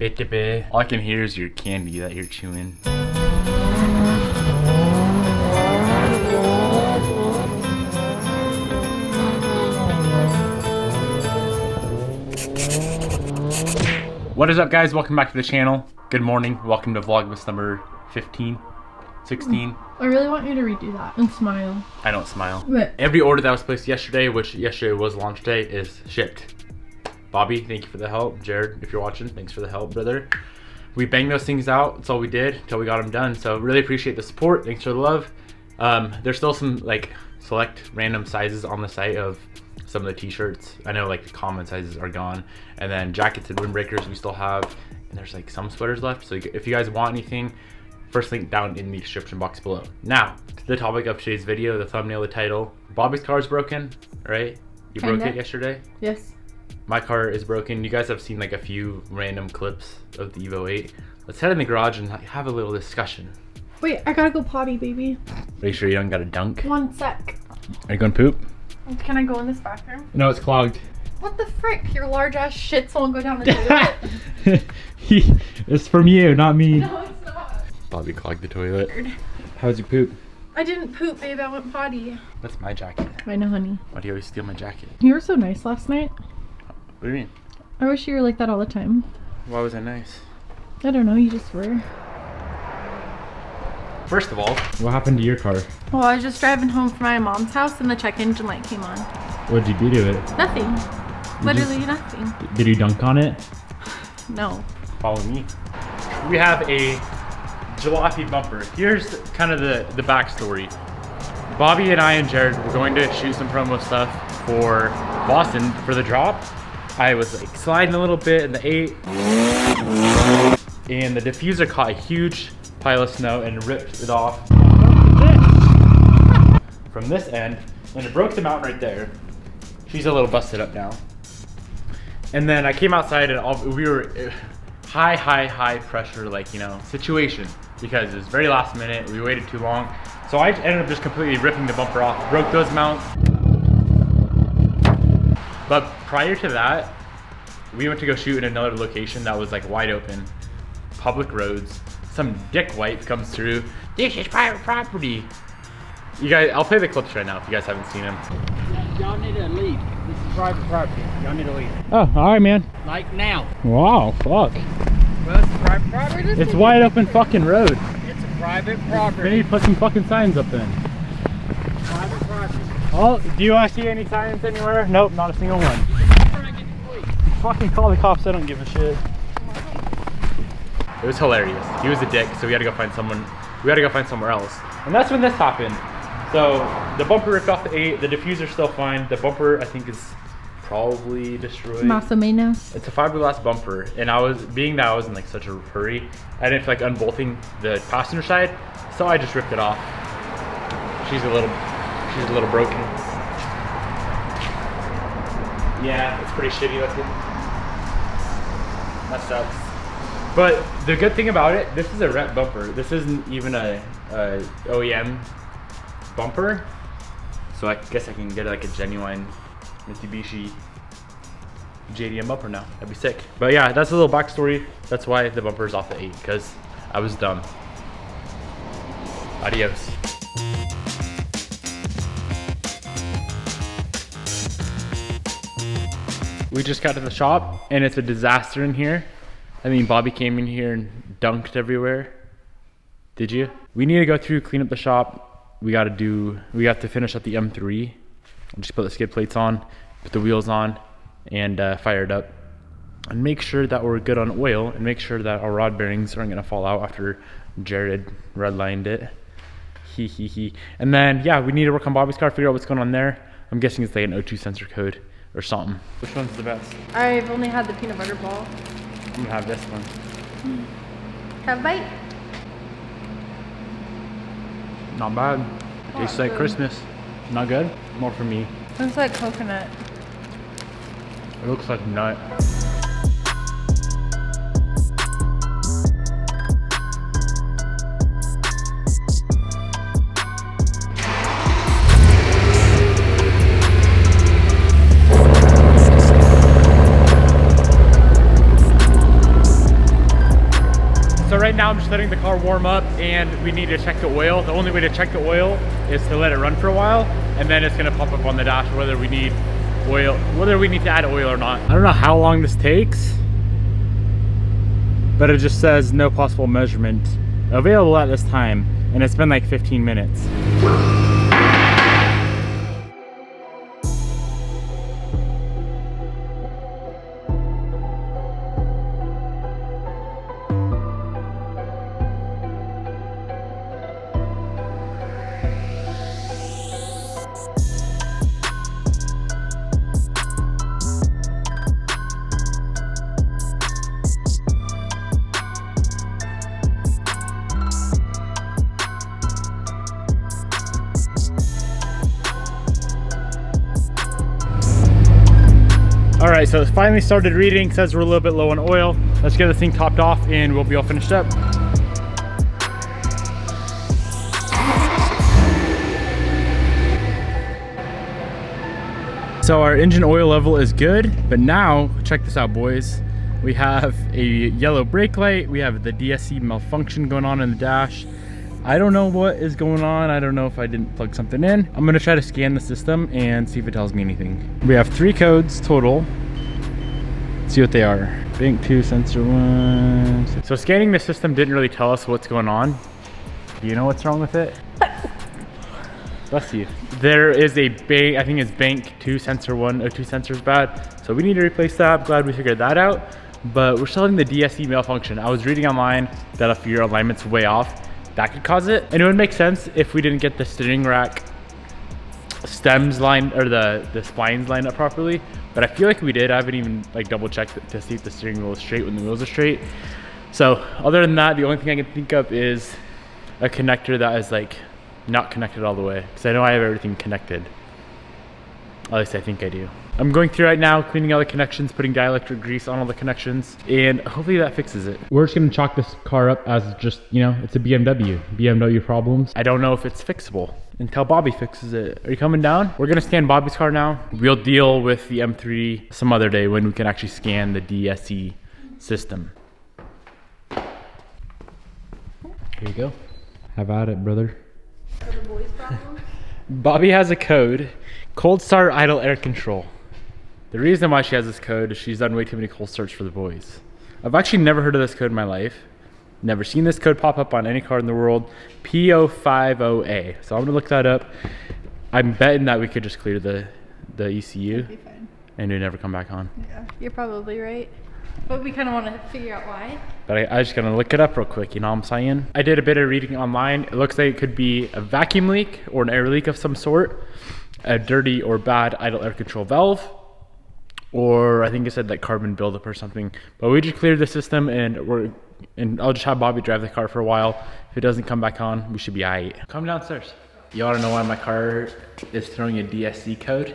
Bit to bit. All I can hear is your candy that you're chewing. What is up, guys? Welcome back to the channel. Good morning. Welcome to Vlogmas number 15, 16. I really want you to redo that and smile. I don't smile. But every order that was placed yesterday, which yesterday was launch day, is shipped. Bobby, thank you for the help. Jared, if you're watching, thanks for the help, brother. We banged those things out. That's all we did until we got them done. So really appreciate the support. Thanks for the love. There's still some like select random sizes on the site of some of the t-shirts. I know like the common sizes are gone. And then jackets and windbreakers we still have. And there's like some sweaters left. So if you guys want anything, first link down in the description box below. Now, to the topic of today's video, the thumbnail, the title. Bobby's car is broken, right? You broke it yesterday? Yes. My car is broken. You guys have seen like a few random clips of the Evo 8. Let's head in the garage and have a little discussion. Wait, I gotta go potty, baby. Are you sure you don't got a dunk? 1 sec. Are you going poop? Can I go in this bathroom? No, it's clogged. What the frick? Your large ass shits won't go down the toilet. It's from you, not me. No, it's not. Bobby clogged the toilet. How's your poop? I didn't poop, babe. I went potty. That's my jacket. I know, honey. Why do you always steal my jacket? You were so nice last night. What do you mean? I wish you were like that all the time. Why was I nice? I don't know, you just were. First of all, what happened to your car? Well, I was just driving home from my mom's house and the check engine light came on. What did you do to it? Nothing. Literally nothing. Did you dunk on it? No. Follow me. We have a jalopy bumper. Here's kind of the backstory. Bobby and I and Jared were going to shoot some promo stuff for Boston for the drop. I was like sliding a little bit in the 8 and the diffuser caught a huge pile of snow and ripped it off from this end, and it broke the mountain right there. She's a little busted up now. And then I came outside and we were high pressure, like, you know, situation, because it was very last minute. We waited too long. So I ended up just completely ripping the bumper off, broke those mounts. But prior to that, we went to go shoot in another location that was like wide open, public roads. Some dick wipe comes through. This is private property. You guys, I'll play the clips right now if you guys haven't seen them. Y'all need to leave. This is private property. Y'all need to leave. Oh, all right, man. Like now. Wow, fuck. Well, it's private property. It's wide open fucking road. It's a private They property. need to put some fucking signs up then. Private property. Oh, do you see any signs anywhere? Nope, not a single one. Fucking call the cops, I don't give a shit. It was hilarious. He was a dick, so we had to go find someone. We had to go find somewhere else. And that's when this happened. So the bumper ripped off the 8, the diffuser's still fine. The bumper, I think, is probably destroyed. Más o menos. It's a fiberglass bumper, and I was in like such a hurry, I didn't feel like unbolting the passenger side, so I just ripped it off. She's a little broken. Yeah, it's pretty shitty looking. That sucks. But the good thing about it, this is a rep bumper. This isn't even a OEM bumper, so I guess I can get like a genuine Mitsubishi JDM bumper now. That'd be sick. But yeah, that's a little backstory. That's why the bumper is off the 8, because I was dumb. Adios. We just got to the shop and it's a disaster in here. I mean, Bobby came in here and dunked everywhere. Did you? We need to go through, clean up the shop. We have to finish up the M3. I'll just put the skid plates on, put the wheels on, and fire it up. And make sure that we're good on oil, and make sure that our rod bearings aren't gonna fall out after Jared redlined it. He. And then, yeah, we need to work on Bobby's car, figure out what's going on there. I'm guessing it's like an O2 sensor code or something. Which one's the best? I've only had the peanut butter ball. I'm gonna have this one. Have a bite. Not bad. Tastes like Christmas. Not good? More for me. Looks like coconut. It looks like nut. So right now I'm just letting the car warm up and we need to check the oil. The only way to check the oil is to let it run for a while and then it's gonna pop up on the dash whether we need oil, whether we need to add oil or not. I don't know how long this takes, but it just says no possible measurement available at this time, and it's been like 15 minutes. All right, so it finally started reading, says we're a little bit low on oil. Let's get this thing topped off and we'll be all finished up. So our engine oil level is good, but now, check this out, boys. We have a yellow brake light. We have the DSC malfunction going on in the dash. I don't know what is going on. I don't know if I didn't plug something in. I'm gonna try to scan the system and see if it tells me anything. We have 3 codes total. Let's see what they are. Bank 2, sensor 1. So scanning the system didn't really tell us what's going on. Do you know what's wrong with it? Bless you. There is a bank, I think it's bank 2, sensor 1, O2 sensor is bad. So we need to replace that. I'm glad we figured that out. But we're still having the DSC malfunction. I was reading online that if your alignment's way off, that could cause it. And it would make sense if we didn't get the steering rack stems line or the splines lined up properly. But I feel like we did. I haven't even like double checked to see if the steering wheel is straight when the wheels are straight. So other than that, the only thing I can think of is a connector that is like not connected all the way. Because I know I have everything connected. At least I think I do. I'm going through right now, cleaning all the connections, putting dielectric grease on all the connections, and hopefully that fixes it. We're just gonna chalk this car up as just, you know, it's a BMW problems. I don't know if it's fixable until Bobby fixes it. Are you coming down? We're gonna scan Bobby's car now. We'll deal with the M3 some other day when we can actually scan the DSC system. Here you go. Have at it, brother. Are the boys' problem? Bobby has a code, cold start idle air control. The reason why she has this code is she's done way too many cold starts for the boys. I've actually never heard of this code in my life. Never seen this code pop up on any car in the world. P050A. So I'm gonna look that up. I'm betting that we could just clear the ECU. That'd be fine. And it never come back on. Yeah, you're probably right. But we kind of want to figure out why. But I just gotta look it up real quick, you know what I'm saying? I did a bit of reading online. It looks like it could be a vacuum leak or an air leak of some sort, a dirty or bad idle air control valve, or I think it said like carbon buildup or something. But we just cleared the system and I'll just have Bobby drive the car for a while. If it doesn't come back on, we should be aight. Come downstairs. You wanna know why my car is throwing a DSC code?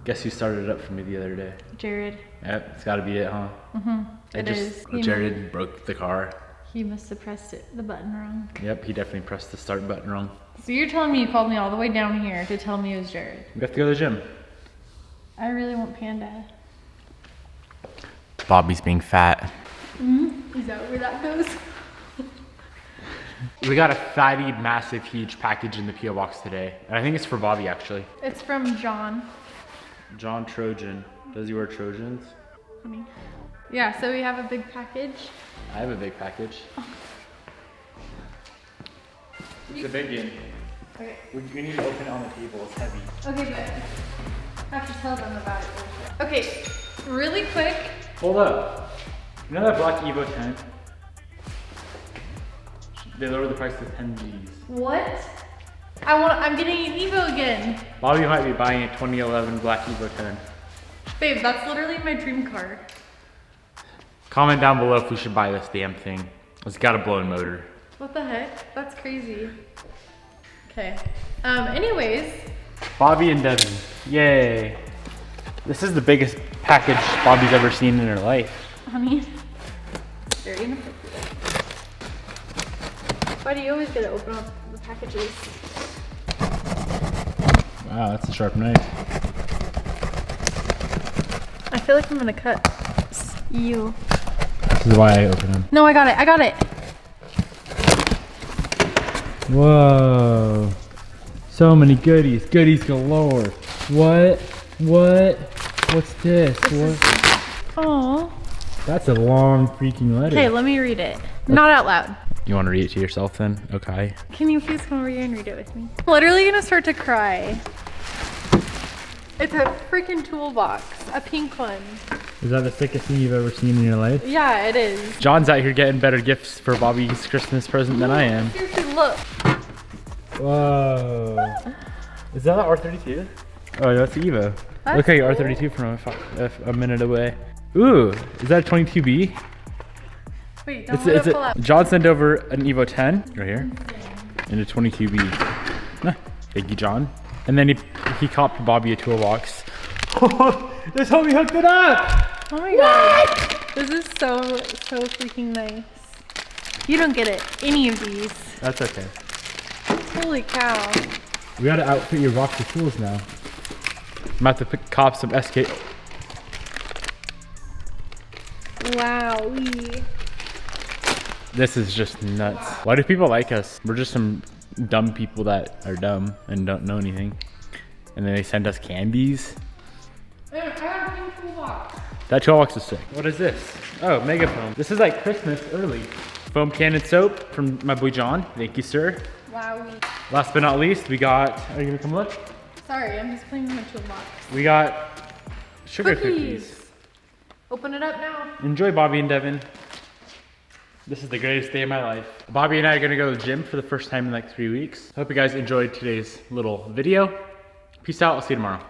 Guess who started it up for me the other day? Jared. Yep, it's gotta be it, huh? Mm-hmm. It is. Jared broke the car. He must have pressed the button wrong. Yep, he definitely pressed the start button wrong. So you're telling me you called me all the way down here to tell me it was Jared? We have to go to the gym. I really want Panda. Bobby's being fat. Mm-hmm. Is that where that goes? We got a fatty, massive, huge package in the P.O. box today. And I think it's for Bobby, actually. It's from John. John Trojan. Does he wear Trojans? Honey. Yeah, so we have a big package. I have a big package. Oh. It's a big one. Okay. We need to open it on the table. It's heavy. Okay, but I have to tell them about it. Okay, really quick. Hold up. You know that black Evo 10? They lowered the price to 10 G's. What? I'm getting an Evo again. Bobby might be buying a 2011 black Evo 10. Babe, that's literally my dream car. Comment down below if we should buy this damn thing. It's got a blown motor. What the heck? That's crazy. Okay. Anyways. Bobby and Devin. Yay. This is the biggest package Bobby's ever seen in her life. Honey. Very inappropriate. Why do you always get to open up the packages? Wow, that's a sharp knife. I feel like I'm gonna cut you. This is why I open them. No, I got it. I got it. Whoa. So many goodies. Goodies galore. What? What's this? Oh. That's a long freaking letter. Okay, let me read it. Not out loud. You want to read it to yourself then? Okay. Can you please come over here and read it with me? I'm literally gonna start to cry. It's a freaking toolbox, a pink one. Is that the sickest thing you've ever seen in your life? Yeah, it is. John's out here getting better gifts for Bobby's Christmas present than I am. Seriously, look. Whoa. Is that an R32? Oh, that's the Evo. That's Look how your cool. R32 from a minute away. Ooh, is that a 22B? Wait, don't let it pull out. John sent over an Evo 10 right here and a 22B. Thank you, John. And then he copped Bobby a toolbox. This homie hooked it up! Oh my god. This is so freaking nice. You don't get it. Any of these. That's okay. Holy cow. We gotta outfit your box of tools now. I'm about to cop some SK. Wowee. This is just nuts. Why do people like us? We're just some dumb people that are dumb and don't know anything. And then they send us candies. I got a pink toolbox. That toolbox is sick. What is this? Oh, mega foam. This is like Christmas early. Foam cannon soap from my boy John. Thank you, sir. Wowee. Last but not least, we got, are you gonna come look? Sorry, I'm just playing with my toolbox. We got sugar cookies. Open it up now. Enjoy, Bobby and Devin. This is the greatest day of my life. Bobby and I are gonna go to the gym for the first time in like 3 weeks. Hope you guys enjoyed today's little video. Peace out, I'll see you tomorrow.